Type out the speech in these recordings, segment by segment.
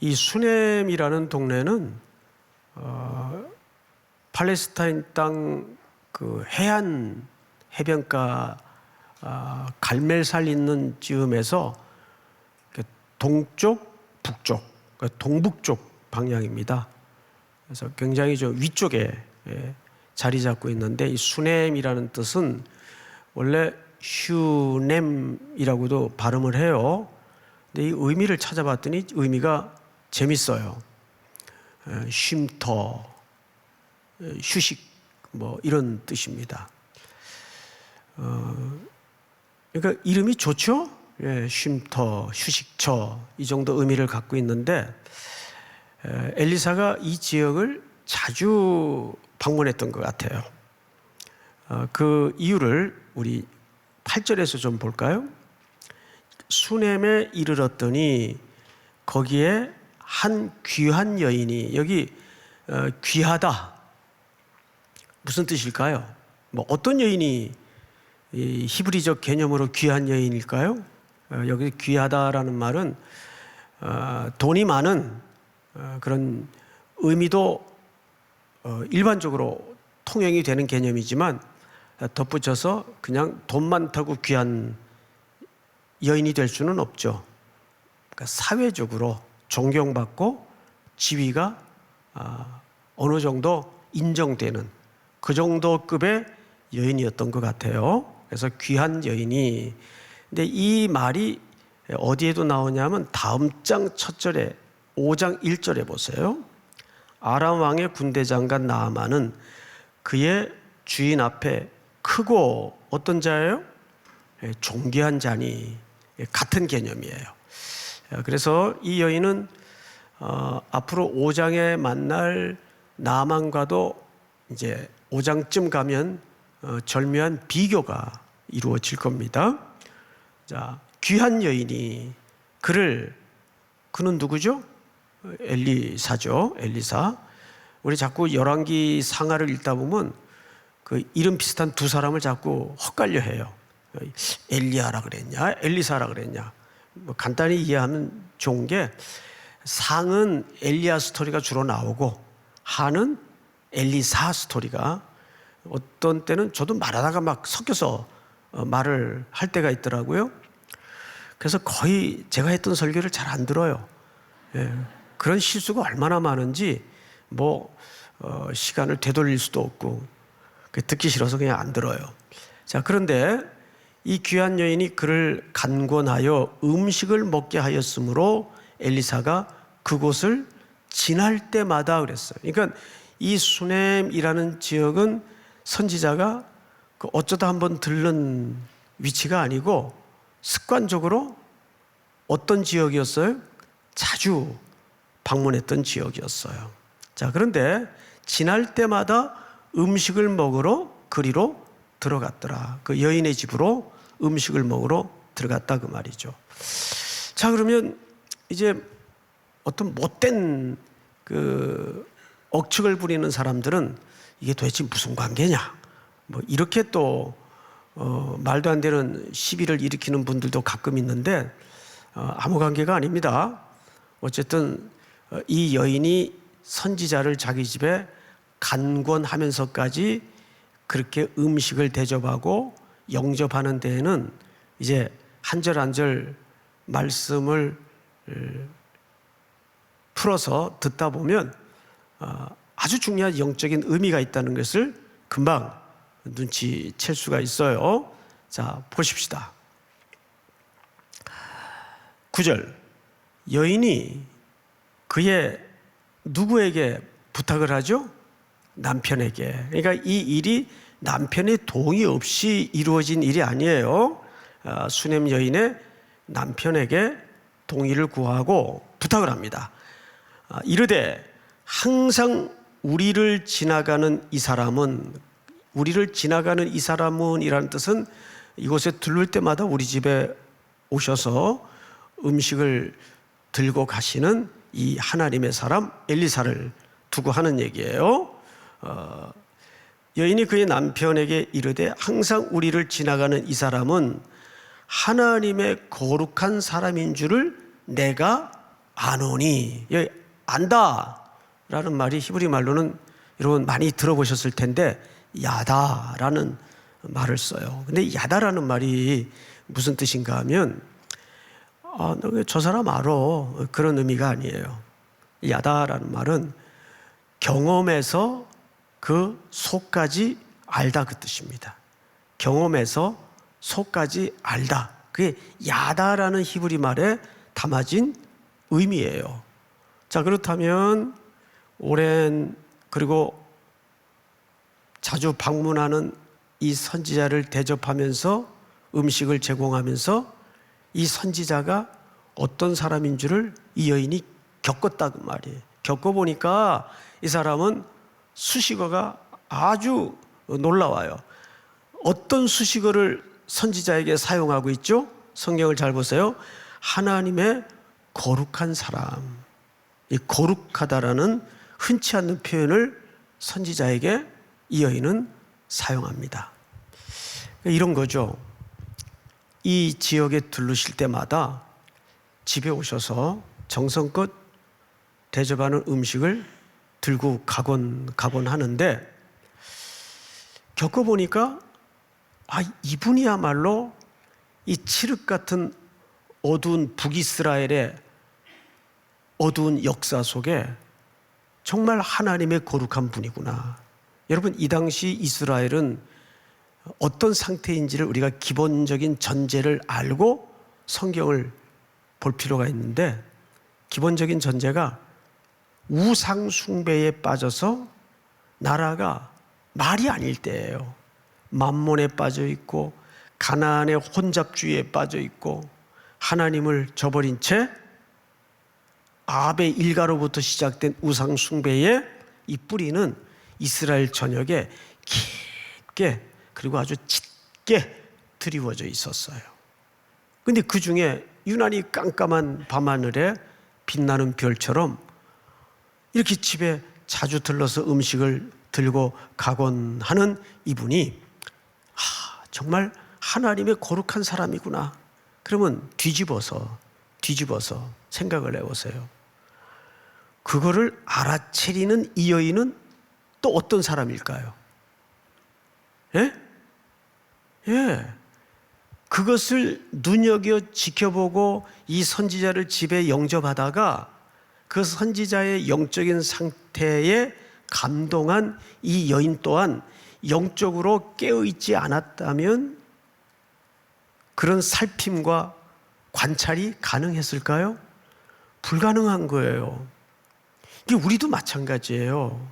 이 수넴이라는 동네는 팔레스타인 땅 그 해안 해변가 갈멜살 있는 즈음에서 동쪽, 북쪽, 동북쪽 방향입니다. 그래서 굉장히 저 위쪽에 자리 잡고 있는데, 이 수넴이라는 뜻은 원래 슈넴이라고도 발음을 해요. 근데 이 의미를 찾아봤더니 의미가 재밌어요. 쉼터, 휴식, 뭐 이런 뜻입니다. 그러니까 이름이 좋죠? 쉼터, 휴식처, 이 정도 의미를 갖고 있는데, 엘리사가 이 지역을 자주 방문했던 것 같아요. 그 이유를 우리 8절에서 좀 볼까요? 수넴에 이르렀더니 거기에 한 귀한 여인이, 여기 귀하다 무슨 뜻일까요? 뭐 어떤 여인이 이 히브리적 개념으로 귀한 여인일까요? 여기 귀하다라는 말은 돈이 많은 그런 의미도 일반적으로 통용이 되는 개념이지만, 덧붙여서 그냥 돈 많다고 귀한 여인이 될 수는 없죠. 그러니까 사회적으로 존경받고 지위가 어느 정도 인정되는 그 정도 급의 여인이었던 것 같아요. 그래서 귀한 여인이. 근데 이 말이 어디에도 나오냐면 다음 장 첫 절에 5장 1절에 보세요. 아람 왕의 군대 장관 나아만은 그의 주인 앞에 크고 어떤 자예요? 존귀한 자니, 같은 개념이에요. 그래서 이 여인은 앞으로 5장에 만날 나아만과도 이제 5장쯤 가면 절묘한 비교가 이루어질 겁니다. 자, 귀한 여인이 그는 누구죠? 엘리사죠. 엘리사. 우리 자꾸 열왕기 상하를 읽다 보면 그 이름 비슷한 두 사람을 자꾸 헛갈려 해요. 엘리야라 그랬냐, 엘리사라 그랬냐. 뭐 간단히 이해하면 좋은 게, 상은 엘리야 스토리가 주로 나오고 하는 엘리사 스토리가, 어떤 때는 저도 말하다가 막 섞여서 말을 할 때가 있더라고요. 그래서 거의 제가 했던 설교를 잘 안 들어요. 그런 실수가 얼마나 많은지 시간을 되돌릴 수도 없고 듣기 싫어서 그냥 안 들어요. 자, 그런데 이 귀한 여인이 그를 간권하여 음식을 먹게 하였으므로 엘리사가 그곳을 지날 때마다 그랬어요. 그러니까 이 수넴이라는 지역은 선지자가 어쩌다 한번 들른 위치가 아니고 습관적으로 어떤 지역이었어요? 자주 방문했던 지역이었어요. 자, 그런데 지날 때마다 음식을 먹으러 그리로 들어갔더라. 그 여인의 집으로 음식을 먹으러 들어갔다, 그 말이죠. 자, 그러면 이제 어떤 못된 억측을 부리는 사람들은 이게 도대체 무슨 관계냐, 이렇게 또 말도 안 되는 시비를 일으키는 분들도 가끔 있는데, 아무 관계가 아닙니다. 어쨌든 이 여인이 선지자를 자기 집에 간권하면서까지 그렇게 음식을 대접하고 영접하는 데에는 이제 한 절 한 절 말씀을 풀어서 듣다 보면 아주 중요한 영적인 의미가 있다는 것을 금방 눈치챌 수가 있어요. 자, 보십시다. 9절. 여인이 그의 누구에게 부탁을 하죠? 남편에게. 그러니까 이 일이 남편의 동의 없이 이루어진 일이 아니에요. 수넴 여인의 남편에게 동의를 구하고 부탁을 합니다. 이르되 항상 우리를 지나가는 이 사람은, 우리를 지나가는 이 사람은이라는 뜻은 이곳에 들를 때마다 우리 집에 오셔서 음식을 들고 가시는 이 하나님의 사람 엘리사를 두고 하는 얘기예요. 여인이 그의 남편에게 이르되 항상 우리를 지나가는 이 사람은 하나님의 거룩한 사람인 줄을 내가 아노니, 여기 안다라는 말이 히브리 말로는 여러분 많이 들어보셨을 텐데 야다라는 말을 써요. 근데 야다라는 말이 무슨 뜻인가 하면 저 사람 알아, 그런 의미가 아니에요. 야다라는 말은 경험에서 그 속까지 알다, 그 뜻입니다. 경험에서 속까지 알다, 그게 야다라는 히브리 말에 담아진 의미예요. 자, 그렇다면 오랜 그리고 자주 방문하는 이 선지자를 대접하면서 음식을 제공하면서 이 선지자가 어떤 사람인 줄을 이 여인이 겪었다, 그 말이에요. 겪어보니까 이 사람은 수식어가 아주 놀라워요. 어떤 수식어를 선지자에게 사용하고 있죠? 성경을 잘 보세요. 하나님의 거룩한 사람. 이 거룩하다라는 흔치 않는 표현을 선지자에게 이 여인은 사용합니다. 이런 거죠. 이 지역에 들르실 때마다 집에 오셔서 정성껏 대접하는 음식을 들고 가곤 하는데, 겪어보니까 이분이야말로 이 칠흑 같은 어두운 북이스라엘의 어두운 역사 속에 정말 하나님의 거룩한 분이구나. 여러분, 이 당시 이스라엘은 어떤 상태인지를 우리가 기본적인 전제를 알고 성경을 볼 필요가 있는데, 기본적인 전제가 우상 숭배에 빠져서 나라가 말이 아닐 때예요. 만몬에 빠져 있고 가나안의 혼잡주의에 빠져 있고 하나님을 저버린 채 아합의 일가로부터 시작된 우상 숭배의 이 뿌리는 이스라엘 전역에 깊게 그리고 아주 짙게 드리워져 있었어요. 그런데 그 중에 유난히 깜깜한 밤하늘에 빛나는 별처럼 이렇게 집에 자주 들러서 음식을 들고 가곤 하는 이분이 정말 하나님의 거룩한 사람이구나. 그러면 뒤집어서 생각을 해보세요. 그거를 알아채리는 이 여인은 또 어떤 사람일까요? 예. 그것을 눈여겨 지켜보고 이 선지자를 집에 영접하다가 그 선지자의 영적인 상태에 감동한 이 여인 또한 영적으로 깨어있지 않았다면 그런 살핌과 관찰이 가능했을까요? 불가능한 거예요. 이게 우리도 마찬가지예요.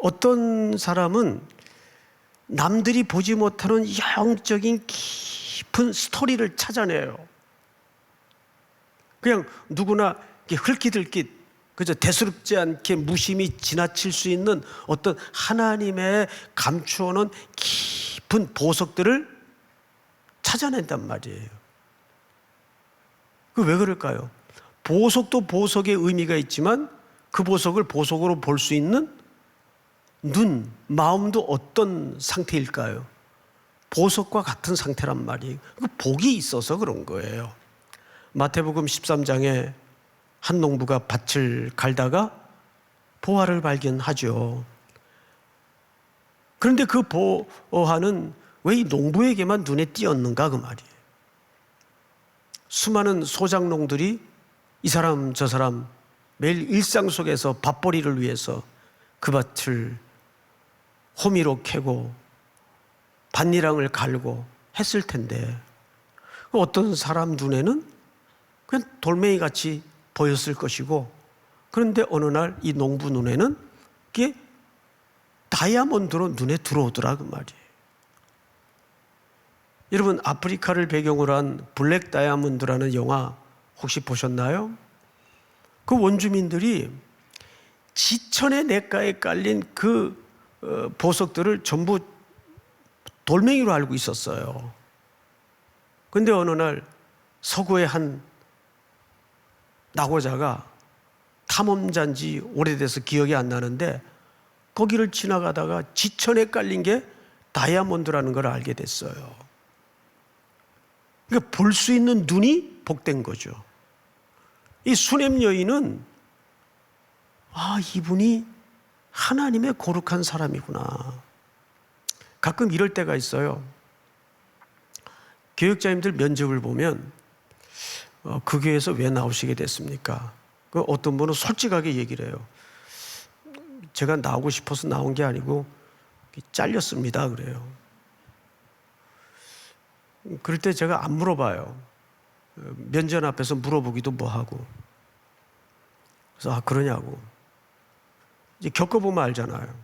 어떤 사람은 남들이 보지 못하는 영적인 깊은 스토리를 찾아내요. 그냥 누구나 흘깃흘깃 그저 대수롭지 않게 무심히 지나칠 수 있는 어떤 하나님의 감추어놓은 깊은 보석들을 찾아낸단 말이에요. 그 왜 그럴까요? 보석도 보석의 의미가 있지만 그 보석을 보석으로 볼 수 있는 눈, 마음도 어떤 상태일까요? 보석과 같은 상태란 말이에요. 그 복이 있어서 그런 거예요. 마태복음 13장에 한 농부가 밭을 갈다가 보화를 발견하죠. 그런데 그 보화는 왜 이 농부에게만 눈에 띄었는가, 그 말이에요. 수많은 소작농들이 이 사람 저 사람 매일 일상 속에서 밥벌이를 위해서 그 밭을 호미로 캐고 밭니랑을 갈고 했을 텐데 어떤 사람 눈에는 그냥 돌멩이 같이 보였을 것이고, 그런데 어느 날 이 농부 눈에는 그게 다이아몬드로 눈에 들어오더라, 그 말이에요. 여러분, 아프리카를 배경으로 한 블랙 다이아몬드라는 영화 혹시 보셨나요? 그 원주민들이 지천의 냇가에 깔린 그 보석들을 전부 돌멩이로 알고 있었어요. 그런데 어느 날 서구의 한 낙오자가 탐험자인지 오래돼서 기억이 안 나는데 거기를 지나가다가 지천에 깔린 게 다이아몬드라는 걸 알게 됐어요. 그러니까 볼 수 있는 눈이 복된 거죠. 이 수냄 여인은 이분이 하나님의 거룩한 사람이구나. 가끔 이럴 때가 있어요. 교육자님들 면접을 보면 그 교회에서 왜 나오시게 됐습니까? 어떤 분은 솔직하게 얘기를 해요. 제가 나오고 싶어서 나온 게 아니고 잘렸습니다 그래요. 그럴 때 제가 안 물어봐요. 면접 앞에서 물어보기도 뭐하고. 그래서 그러냐고. 이제 겪어보면 알잖아요.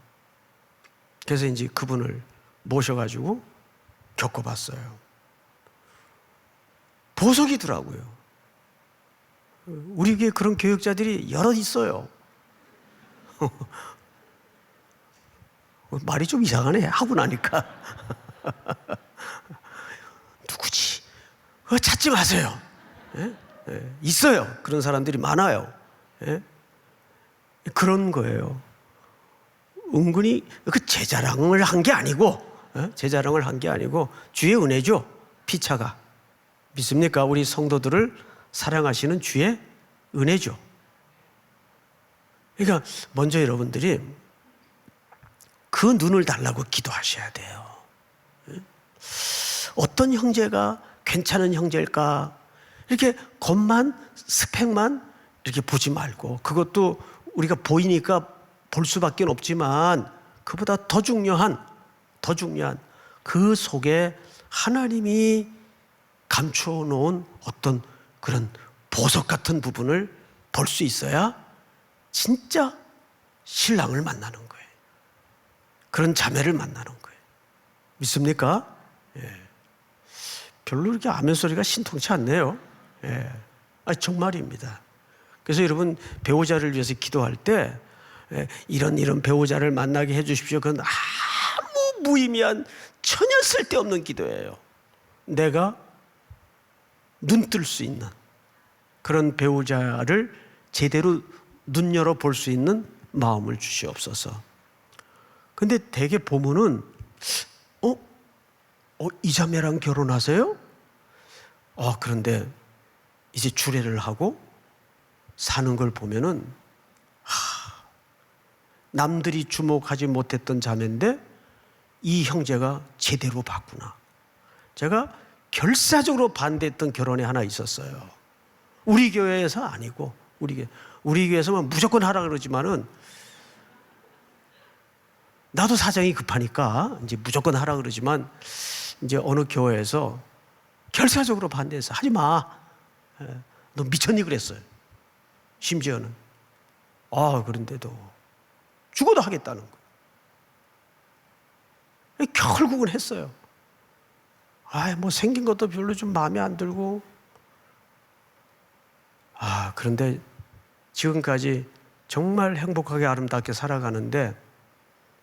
그래서 이제 그분을 모셔가지고 겪어봤어요. 보석이더라고요. 우리 교회 그런 교육자들이 여럿 있어요. 말이 좀 이상하네 하고 나니까. 누구지? 찾지 마세요. 있어요. 그런 사람들이 많아요. 그런 거예요. 은근히 제 자랑을 한 게 아니고, 주의 은혜죠. 피차가. 믿습니까? 우리 성도들을 사랑하시는 주의 은혜죠. 그러니까 먼저 여러분들이 그 눈을 달라고 기도하셔야 돼요. 어떤 형제가 괜찮은 형제일까? 이렇게 겉만, 스펙만 이렇게 보지 말고, 그것도 우리가 보이니까 볼 수밖에 없지만 그보다 더 중요한 그 속에 하나님이 감추어 놓은 어떤 그런 보석 같은 부분을 볼 수 있어야 진짜 신랑을 만나는 거예요. 그런 자매를 만나는 거예요. 믿습니까? 별로 이렇게 아멘 소리가 신통치 않네요. 정말입니다. 그래서 여러분 배우자를 위해서 기도할 때 이런 배우자를 만나게 해주십시오. 그건 아무 무의미한 전혀 쓸데없는 기도예요. 내가 눈 뜰 수 있는 그런 배우자를 제대로 눈 열어 볼 수 있는 마음을 주시옵소서. 근데 대개 보면은 이 자매랑 결혼하세요? 그런데 이제 주례를 하고 사는 걸 보면은 남들이 주목하지 못했던 자매인데 이 형제가 제대로 봤구나. 제가 결사적으로 반대했던 결혼이 하나 있었어요. 우리 교회에서 아니고 우리 교회에서만 무조건 하라 그러지만은 나도 사정이 급하니까 이제 무조건 하라 그러지만 이제 어느 교회에서 결사적으로 반대해서 하지 마. 너 미쳤니 그랬어요. 심지어는 그런데도 죽어도 하겠다는 거예요. 결국은 했어요. 뭐 생긴 것도 별로 좀 마음에 안 들고. 그런데 지금까지 정말 행복하게 아름답게 살아가는데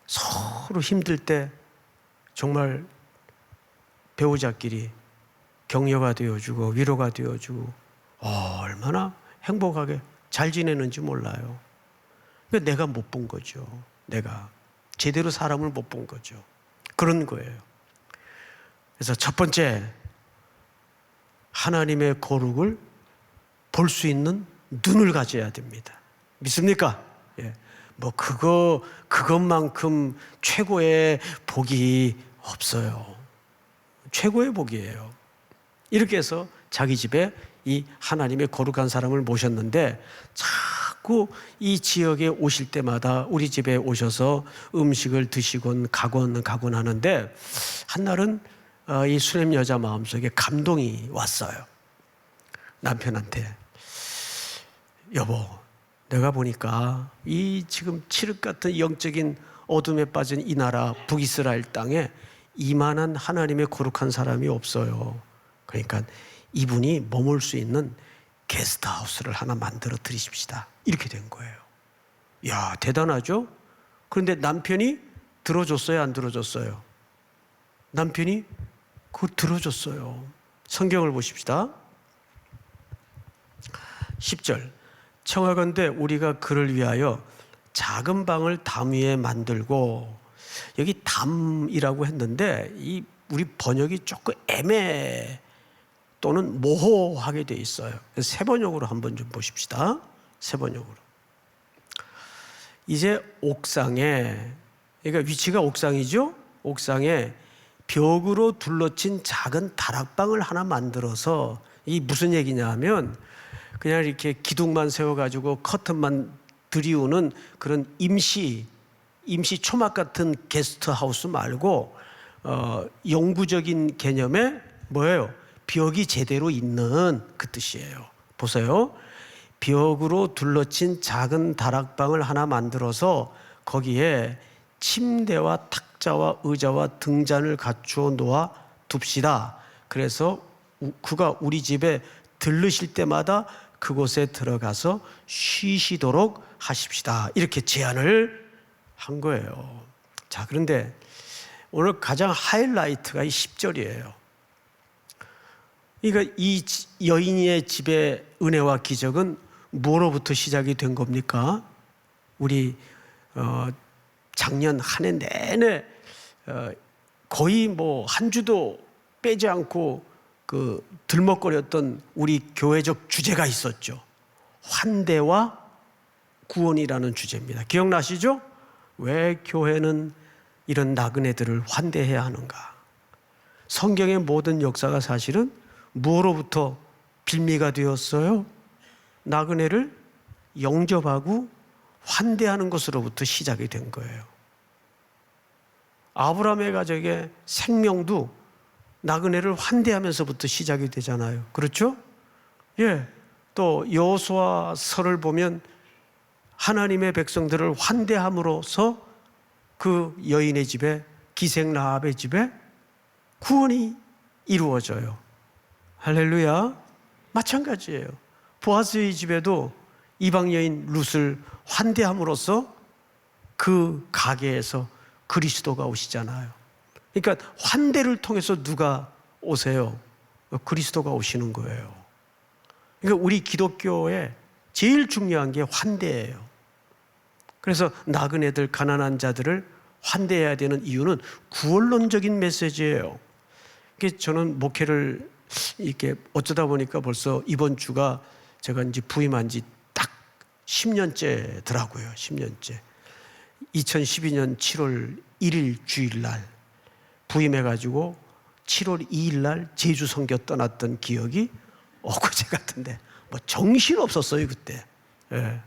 서로 힘들 때 정말 배우자끼리 격려가 되어주고 위로가 되어주고 얼마나 행복하게 잘 지내는지 몰라요. 그러니까 내가 못 본 거죠. 내가 제대로 사람을 못 본 거죠. 그런 거예요. 그래서 첫 번째, 하나님의 거룩을 볼 수 있는 눈을 가져야 됩니다. 믿습니까? 그것만큼 최고의 복이 없어요. 최고의 복이에요. 이렇게 해서 자기 집에 이 하나님의 거룩한 사람을 모셨는데 자꾸 이 지역에 오실 때마다 우리 집에 오셔서 음식을 드시곤 가곤 하는데 한날은 이 수냄 여자 마음속에 감동이 왔어요. 남편한테 여보, 내가 보니까 이 지금 칠흑 같은 영적인 어둠에 빠진 이 나라 북이스라엘 땅에 이만한 하나님의 거룩한 사람이 없어요. 그러니까 이분이 머물 수 있는 게스트하우스를 하나 만들어 드리십시다. 이렇게 된 거예요. 야, 대단하죠? 그런데 남편이 들어줬어요, 안 들어줬어요? 남편이 그걸 들어줬어요. 성경을 보십시다. 10절. 청하건대 우리가 그를 위하여 작은 방을 담 위에 만들고, 여기 담이라고 했는데 이 우리 번역이 조금 또는 모호하게 돼 있어요. 세 번역으로 한번 좀 보십시다. 세 번역으로. 이제 옥상에, 그러니까 위치가 옥상이죠. 옥상에 벽으로 둘러친 작은 다락방을 하나 만들어서, 이 무슨 얘기냐 하면 그냥 이렇게 기둥만 세워가지고 커튼만 들이우는 그런 임시 초막 같은 게스트하우스 말고 영구적인 개념의 뭐예요? 벽이 제대로 있는 그 뜻이에요. 보세요. 벽으로 둘러친 작은 다락방을 하나 만들어서 거기에 침대와 탁자와 의자와 등잔을 갖추어 놓아 둡시다. 그래서 그가 우리 집에 들르실 때마다 그곳에 들어가서 쉬시도록 하십시다. 이렇게 제안을 한 거예요. 자, 그런데 오늘 가장 하이라이트가 이 10절이에요. 그러니까 이 여인의 집의 은혜와 기적은 뭐로부터 시작이 된 겁니까? 우리 작년 한 해 내내 거의 뭐 한 주도 빼지 않고 그 들먹거렸던 우리 교회적 주제가 있었죠. 환대와 구원이라는 주제입니다. 기억나시죠? 왜 교회는 이런 나그네들을 환대해야 하는가? 성경의 모든 역사가 사실은 무엇로부터 빌미가 되었어요? 나그네를 영접하고 환대하는 것으로부터 시작이 된 거예요. 아브라함의 가족의 생명도 나그네를 환대하면서부터 시작이 되잖아요. 그렇죠? 예. 또 여호수아서를 보면 하나님의 백성들을 환대함으로써 그 여인의 집에, 기생 라합의 집에 구원이 이루어져요. 할렐루야. 마찬가지예요. 보아스의 집에도 이방 여인 룻을 환대함으로써 그 가게에서 그리스도가 오시잖아요. 그러니까 환대를 통해서 누가 오세요? 그리스도가 오시는 거예요. 그러니까 우리 기독교에 제일 중요한 게 환대예요. 그래서 나그네들, 가난한 자들을 환대해야 되는 이유는 구원론적인 메시지예요. 저는 목회를 이렇게 어쩌다 보니까 벌써 이번 주가 제가 이제 부임한 지 딱 10년째더라고요. 10년째. 2012년 7월 1일 주일날 부임해가지고 7월 2일날 제주 선교 떠났던 기억이 엊그제 같은데 뭐 정신 없었어요 그때. 예.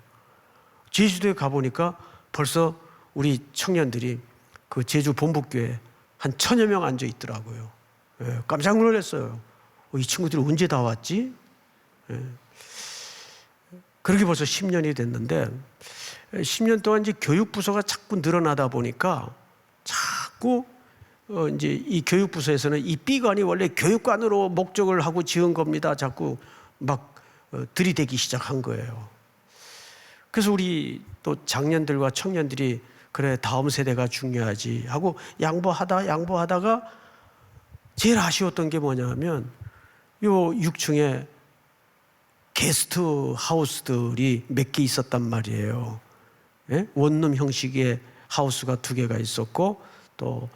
제주도에 가보니까 벌써 우리 청년들이 그 제주 본부교회 한 1000여 명 앉아 있더라고요. 예. 깜짝 놀랐어요. 이 친구들이 언제 다 왔지? 예. 그렇게 벌써 10년이 됐는데 10년 동안 이제 교육부서가 자꾸 늘어나다 보니까 자꾸 이제 이 교육부서에서는 이 B관이 원래 교육관으로 목적을 하고 지은 겁니다. 자꾸 막 들이대기 시작한 거예요. 그래서 우리 또 장년들과 청년들이 그래 다음 세대가 중요하지 하고 양보하다가 제일 아쉬웠던 게 뭐냐면 요 6층에 게스트 하우스들이 몇 개 있었단 말이에요. 예? 원룸 형식의 하우스가 2개가 있었고 또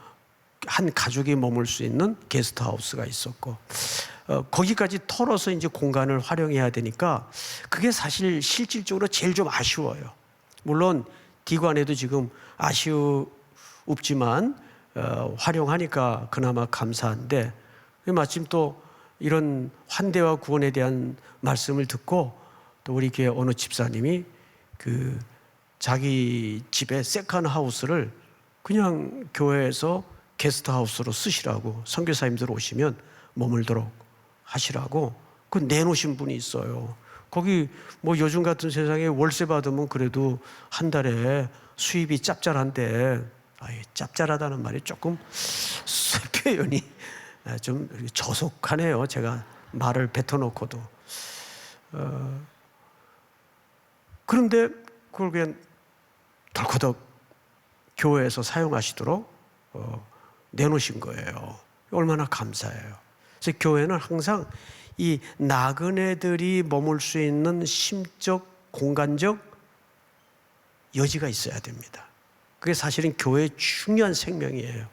한 가족이 머물 수 있는 게스트 하우스가 있었고 거기까지 털어서 이제 공간을 활용해야 되니까 그게 사실 실질적으로 제일 좀 아쉬워요. 물론 D관에도 지금 아쉬웠지만 활용하니까 그나마 감사한데 마침 또 이런 환대와 구원에 대한 말씀을 듣고 또 우리 교회 어느 집사님이 그 자기 집에 세컨 하우스를 그냥 교회에서 게스트하우스로 쓰시라고 선교사님들 오시면 머물도록 하시라고 그 내놓으신 분이 있어요. 거기 뭐 요즘 같은 세상에 월세 받으면 그래도 한 달에 수입이 짭짤한데 짭짤하다는 말이 조금 표현이 좀 저속하네요. 제가 말을 뱉어놓고도 그런데 그걸 그냥 덜커덕 교회에서 사용하시도록 내놓으신 거예요. 얼마나 감사해요. 그래서 교회는 항상 이 나그네들이 머물 수 있는 심적, 공간적 여지가 있어야 됩니다. 그게 사실은 교회의 중요한 생명이에요.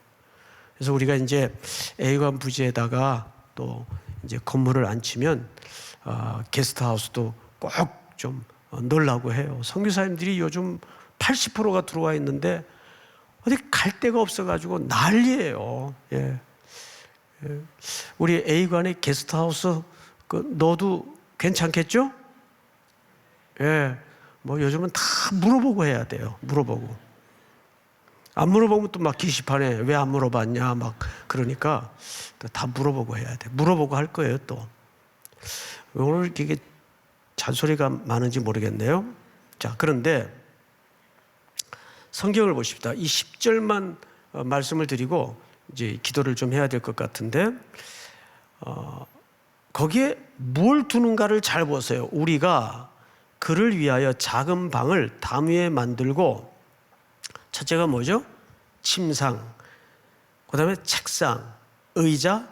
그래서 우리가 이제 A관 부지에다가 또 이제 건물을 안 치면 게스트하우스도 꼭 좀 넣으려고 해요. 선교사님들이 요즘 80%가 들어와 있는데 어디 갈 데가 없어가지고 난리예요. 예. 우리 A관에 게스트하우스 넣어도 괜찮겠죠? 예. 뭐 요즘은 다 물어보고 해야 돼요. 물어보고. 안 물어보면 또 막 게시판에 왜 안 물어봤냐 막 그러니까 다 물어보고 해야 돼. 물어보고 할 거예요 또. 오늘 이게 잔소리가 많은지 모르겠네요. 자, 그런데 성경을 보십시다. 이 10절만 말씀을 드리고 이제 기도를 좀 해야 될 것 같은데 거기에 뭘 두는가를 잘 보세요. 우리가 그를 위하여 작은 방을 담 위에 만들고 첫째가 뭐죠? 침상, 그 다음에 책상, 의자,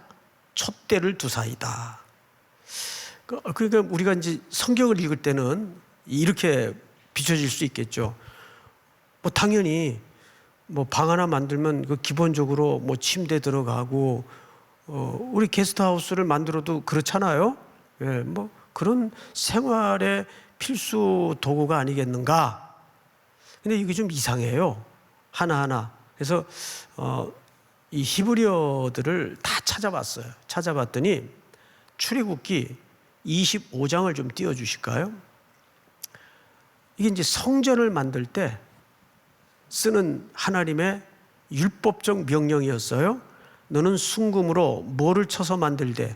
촛대를 두사이다. 그러니까 우리가 이제 성경을 읽을 때는 이렇게 비춰질 수 있겠죠. 뭐 당연히 뭐 방 하나 만들면 그 기본적으로 뭐 침대 들어가고 우리 게스트하우스를 만들어도 그렇잖아요. 예, 뭐 그런 생활의 필수 도구가 아니겠는가. 근데 이게 좀 이상해요. 하나하나. 그래서 이 히브리어들을 다 찾아봤어요. 찾아봤더니 출애굽기 25장을 좀 띄워주실까요? 이게 이제 성전을 만들 때 쓰는 하나님의 율법적 명령이었어요. 너는 순금으로 뭐를 쳐서 만들되?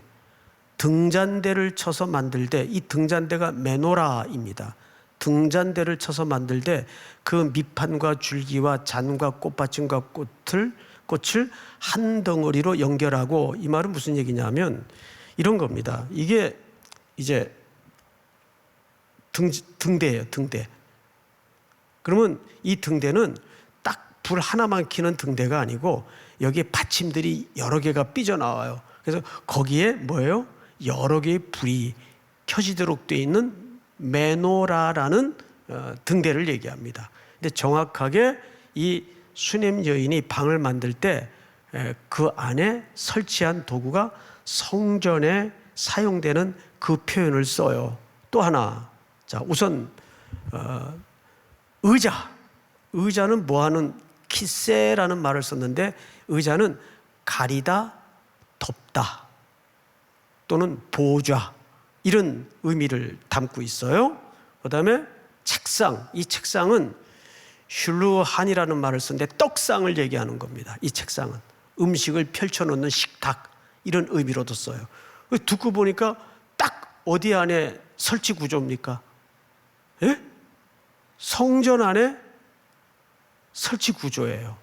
등잔대를 쳐서 만들되, 이 등잔대가 메노라입니다. 등잔대를 쳐서 만들되 그 밑판과 줄기와 잔과 꽃받침과 꽃을 한 덩어리로 연결하고, 이 말은 무슨 얘기냐면 이런 겁니다. 이게 이제 등대예요, 등대. 그러면 이 등대는 딱 불 하나만 켜는 등대가 아니고 여기에 받침들이 여러 개가 삐져나와요. 그래서 거기에 뭐예요? 여러 개의 불이 켜지도록 되어 있는 메노라라는 등대를 얘기합니다. 근데 정확하게 이 수넴 여인이 방을 만들 때 그 안에 설치한 도구가 성전에 사용되는 그 표현을 써요. 또 하나, 자 우선 의자는 뭐하는 키세라는 말을 썼는데, 의자는 가리다, 덮다 또는 보좌, 이런 의미를 담고 있어요. 그 다음에 책상, 이 책상은 슐루한이라는 말을 썼는데 떡상을 얘기하는 겁니다. 이 책상은 음식을 펼쳐놓는 식탁, 이런 의미로도 써요. 듣고 보니까 딱 어디 안에 설치 구조입니까? 예? 성전 안에 설치 구조예요.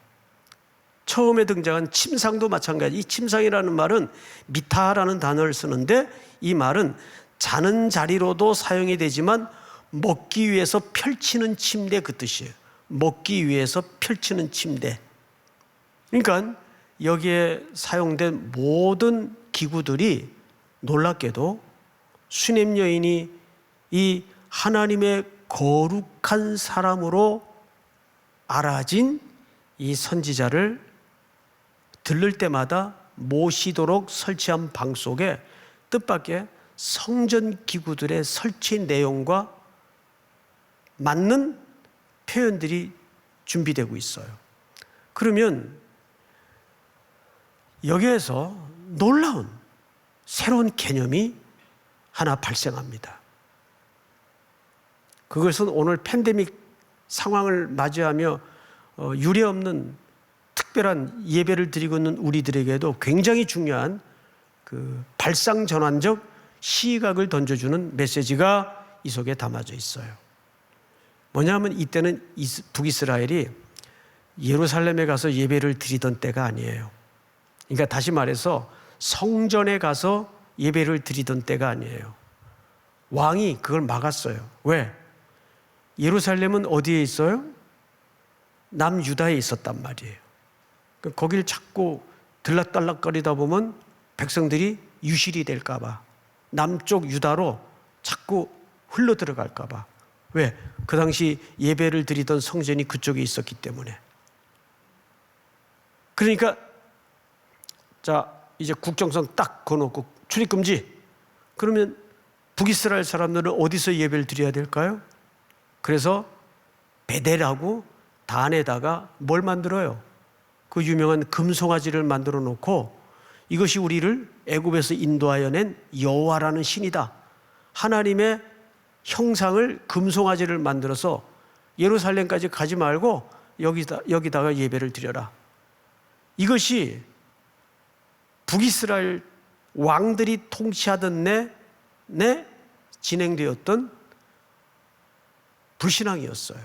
처음에 등장한 침상도 마찬가지. 이 침상이라는 말은 미타라는 단어를 쓰는데, 이 말은 자는 자리로도 사용이 되지만 먹기 위해서 펼치는 침대, 그 뜻이에요. 먹기 위해서 펼치는 침대. 그러니까 여기에 사용된 모든 기구들이 놀랍게도 수넴 여인이 이 하나님의 거룩한 사람으로 알아진 이 선지자를 들를 때마다 모시도록 설치한 방 속에 뜻밖의 성전 기구들의 설치 내용과 맞는 표현들이 준비되고 있어요. 그러면 여기에서 놀라운 새로운 개념이 하나 발생합니다. 그것은 오늘 팬데믹 상황을 맞이하며 유례없는 특별한 예배를 드리고 있는 우리들에게도 굉장히 중요한 그 발상전환적 시각을 던져주는 메시지가 이 속에 담아져 있어요. 뭐냐면 이때는 북이스라엘이 예루살렘에 가서 예배를 드리던 때가 아니에요. 그러니까 다시 말해서 성전에 가서 예배를 드리던 때가 아니에요. 왕이 그걸 막았어요. 왜? 예루살렘은 어디에 있어요? 남유다에 있었단 말이에요. 거기를 자꾸 들락달락거리다 보면 백성들이 유실이 될까 봐, 남쪽 유다로 자꾸 흘러 들어갈까 봐. 왜? 그 당시 예배를 드리던 성전이 그쪽에 있었기 때문에. 그러니까 자 이제 국정성 딱 그어놓고 출입 금지. 그러면 북이스라엘 사람들은 어디서 예배를 드려야 될까요? 그래서 베델하고 단에다가 뭘 만들어요? 그 유명한 금송아지를 만들어 놓고 이것이 우리를 애굽에서 인도하여 낸 여호와라는 신이다. 하나님의 형상을 금송아지를 만들어서 예루살렘까지 가지 말고 여기다가 예배를 드려라. 이것이 북이스라엘 왕들이 통치하던 내 진행되었던 불신앙이었어요.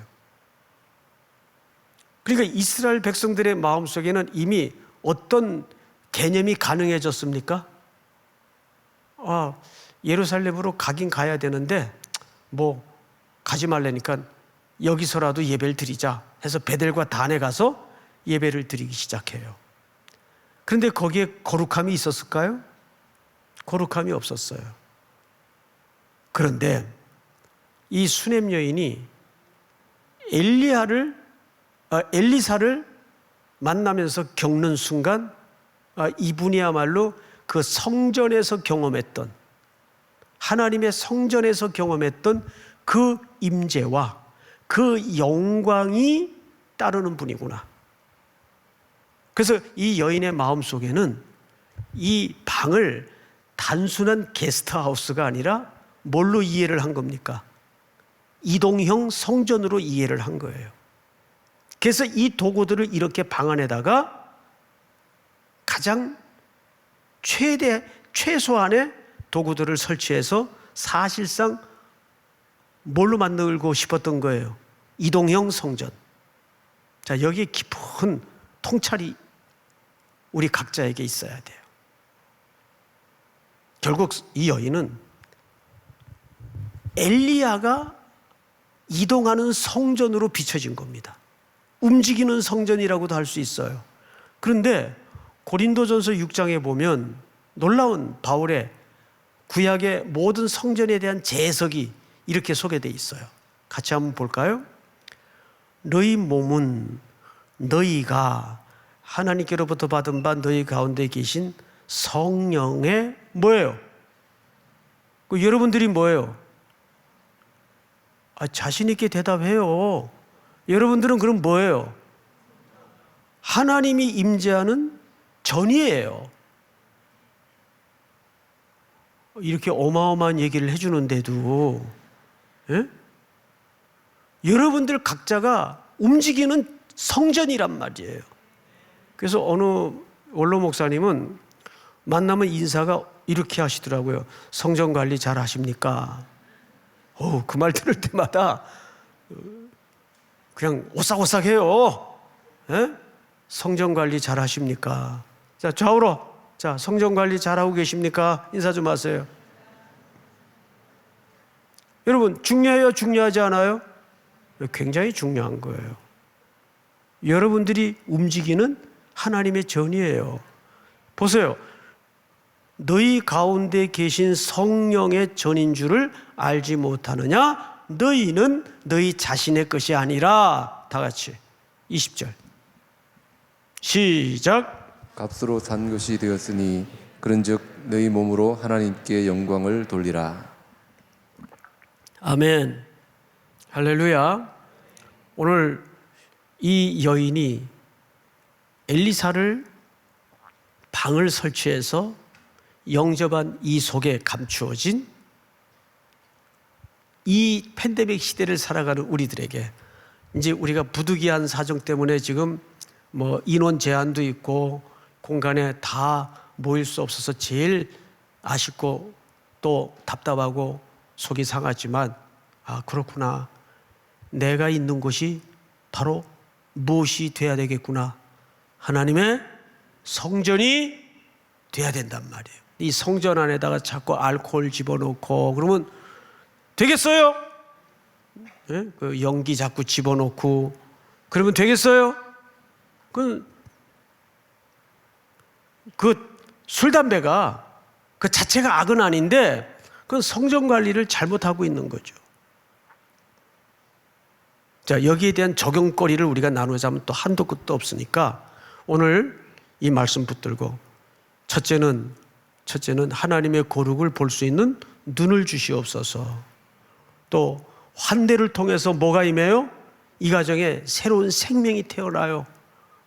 그러니까 이스라엘 백성들의 마음속에는 이미 어떤 개념이 가능해졌습니까? 예루살렘으로 가긴 가야 되는데 뭐 가지 말라니까 여기서라도 예배를 드리자 해서 베델과 단에 가서 예배를 드리기 시작해요. 그런데 거기에 거룩함이 있었을까요? 거룩함이 없었어요. 그런데 이 수넴 여인이 엘리사를 만나면서 겪는 순간 이분이야말로 그 성전에서 경험했던, 하나님의 성전에서 경험했던 그 임재와 그 영광이 따르는 분이구나. 그래서 이 여인의 마음속에는 이 방을 단순한 게스트하우스가 아니라 뭘로 이해를 한 겁니까? 이동형 성전으로 이해를 한 거예요. 그래서 이 도구들을 이렇게 방 안에다가 가장 최소한의 도구들을 설치해서 사실상 뭘로 만들고 싶었던 거예요? 이동형 성전. 자, 여기에 깊은 통찰이 우리 각자에게 있어야 돼요. 결국 이 여인은 엘리야가 이동하는 성전으로 비춰진 겁니다. 움직이는 성전이라고도 할 수 있어요. 그런데 고린도전서 6장에 보면 놀라운 바울의 구약의 모든 성전에 대한 재해석이 이렇게 소개되어 있어요. 같이 한번 볼까요? 너희 몸은 너희가 하나님께로부터 받은 바 너희 가운데 계신 성령의 뭐예요? 여러분들이 뭐예요? 자신 있게 대답해요. 여러분들은 그럼 뭐예요? 하나님이 임재하는 전이에요. 이렇게 어마어마한 얘기를 해주는데도 여러분들 각자가 움직이는 성전이란 말이에요. 그래서 어느 원로 목사님은 만나면 인사가 이렇게 하시더라고요. 성전 관리 잘 하십니까? 그 말 들을 때마다 그냥 오싹오싹해요. 성전 관리 잘 하십니까? 자, 좌우로. 자, 성전 관리 잘하고 계십니까? 인사 좀 하세요. 여러분, 중요해요? 중요하지 않아요? 굉장히 중요한 거예요. 여러분들이 움직이는 하나님의 전이에요. 보세요. 너희 가운데 계신 성령의 전인 줄을 알지 못하느냐? 너희는 너희 자신의 것이 아니라. 다 같이 20절 시작. 값으로 산 것이 되었으니 그런즉 너희 몸으로 하나님께 영광을 돌리라. 아멘. 할렐루야. 오늘 이 여인이 엘리사를 방을 설치해서 영접한 이 속에 감추어진 이 팬데믹 시대를 살아가는 우리들에게, 이제 우리가 부득이한 사정 때문에 지금 뭐 인원 제한도 있고 공간에 다 모일 수 없어서 제일 아쉽고 또 답답하고 속이 상하지만, 그렇구나, 내가 있는 곳이 바로 무엇이 돼야 되겠구나, 하나님의 성전이 돼야 된단 말이에요. 이 성전 안에다가 자꾸 알코올 집어넣고 그러면 되겠어요? 네? 그 연기 자꾸 집어넣고 그러면 되겠어요? 그 술, 담배가 그 자체가 악은 아닌데 그 성전 관리를 잘못하고 있는 거죠. 자, 여기에 대한 적용거리를 우리가 나누자면 또 한도 끝도 없으니까 오늘 이 말씀 붙들고, 첫째는 첫째는 하나님의 거룩을 볼 수 있는 눈을 주시옵소서. 또 환대를 통해서 뭐가 임해요? 이 가정에 새로운 생명이 태어나요.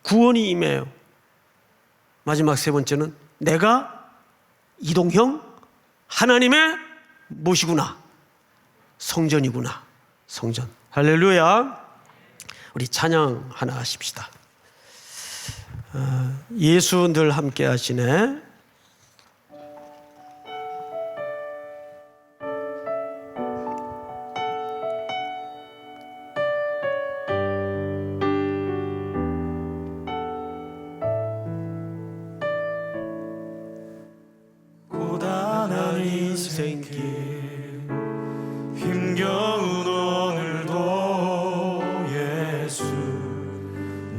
구원이 임해요. 마지막 세 번째는 내가 이동형 하나님의 무엇이구나? 성전이구나. 성전. 할렐루야. 우리 찬양 하나 하십시다. 예수 늘 함께 하시네. 고단한 인생길 힘겨운 오늘도 예수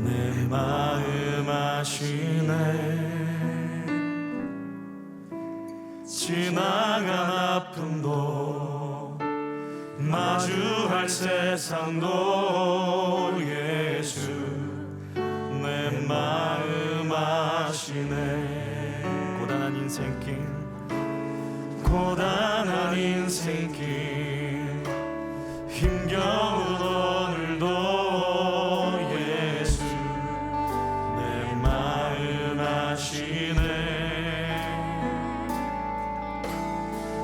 내 마음 아시네. 지나간 아픔도 마주할 세상도 예수 내 마음 아시네. 고단한 인생길 고단한 인생길 힘겨운 오늘도 예수 내 마음 아시네.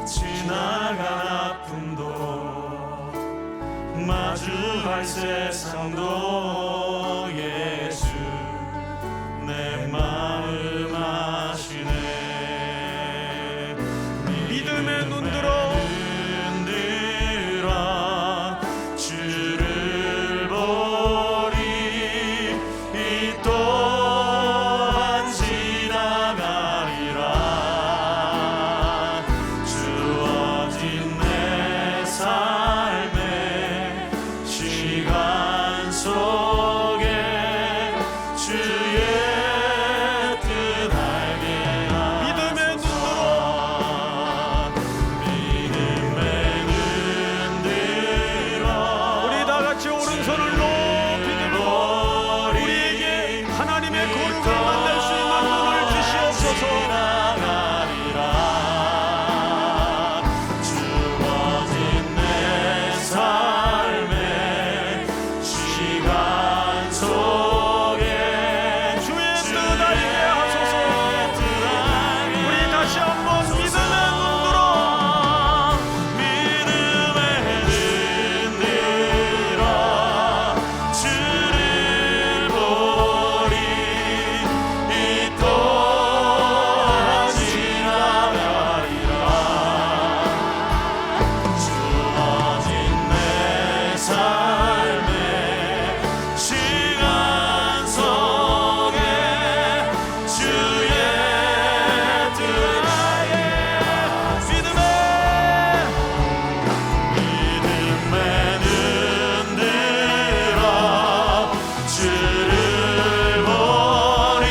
지나간 아픔도 마주할 세상도 예수 내 마음 아시네. 믿음의 눈 들어 주를 보리. 이 또한 지나가리라. 주어진 내 삶의 시간 속에 주의 뜻 알게 하소서. 믿음의 눈 들어 우리 다 같이 오른손을 높이 들고 우리에게 하나님의 거룩을 만날 수 있는 눈을 주시옵소서. 주어진 내 삶의 시간 속에 주의 뜻 알게 하소서. 우리 다시 한번 믿음의 눈 들어 주를 보리. 이 또한 지나가리라. 주어진 내 삶의 시간 속에 주의 뜻 알게 믿음의 눈 들어 주를 보리.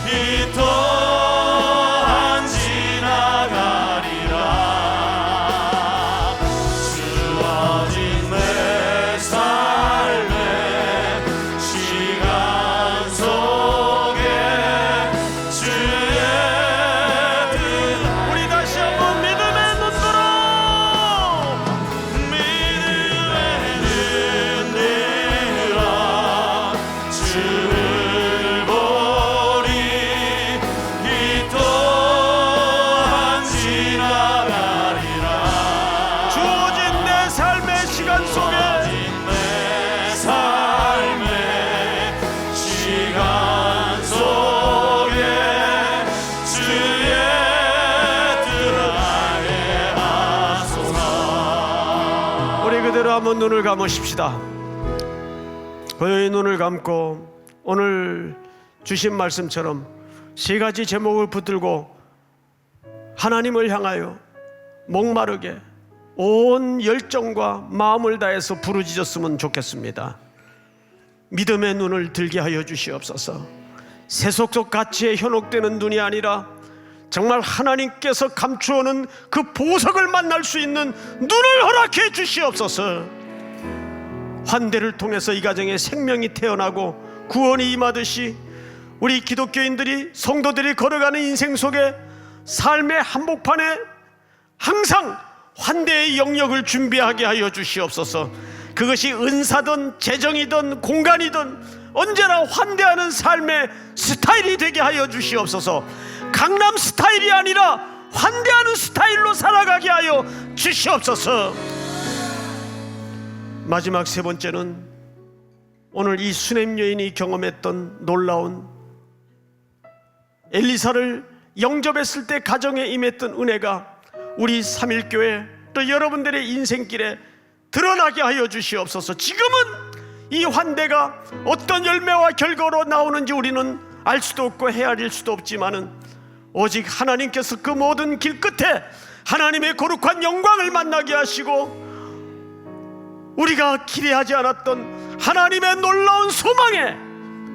이 또한 지나가리라. 주어진 내 삶의 시간 속에 주의 뜻. 우리 다시 한번 믿음의 눈 들어 주를 보리. 이 또한 지나가리라. 주어진 내 삶의 시간 속에 내 삶의 시간 속에 주의 뜻 알게 하소서. 우리 그대로 한번 눈을 감으십시다. 고요히 눈을 감고 오늘 주신 말씀처럼 세 가지 제목을 붙들고 하나님을 향하여 목마르게 온 열정과 마음을 다해서 부르짖었으면 좋겠습니다. 믿음의 눈을 들게 하여 주시옵소서. 세속적 가치에 현혹되는 눈이 아니라 정말 하나님께서 감추어놓은 그 보석을 만날 수 있는 눈을 허락해 주시옵소서. 환대를 통해서 이 가정에 생명이 태어나고 구원이 임하듯이 우리 기독교인들이 성도들이 걸어가는 인생 속에 삶의 한복판에 항상 환대의 영역을 준비하게 하여 주시옵소서. 그것이 은사든 재정이든 공간이든 언제나 환대하는 삶의 스타일이 되게 하여 주시옵소서. 강남 스타일이 아니라 환대하는 스타일로 살아가게 하여 주시옵소서. 마지막 세 번째는 오늘 이 수냄 여인이 경험했던 놀라운 엘리사를 영접했을 때 가정에 임했던 은혜가 우리 삼일교회 또 여러분들의 인생길에 드러나게 하여 주시옵소서. 지금은 이 환대가 어떤 열매와 결과로 나오는지 우리는 알 수도 없고 헤아릴 수도 없지만은 오직 하나님께서 그 모든 길 끝에 하나님의 거룩한 영광을 만나게 하시고 우리가 기대하지 않았던 하나님의 놀라운 소망의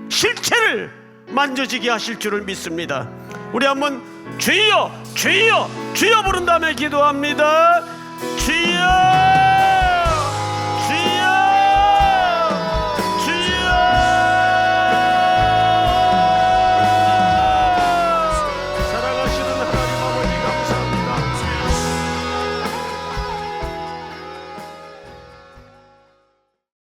실체를 만져지게 하실 줄을 믿습니다. 우리 한번 주여 주여 주여 부른 다음에 기도합니다.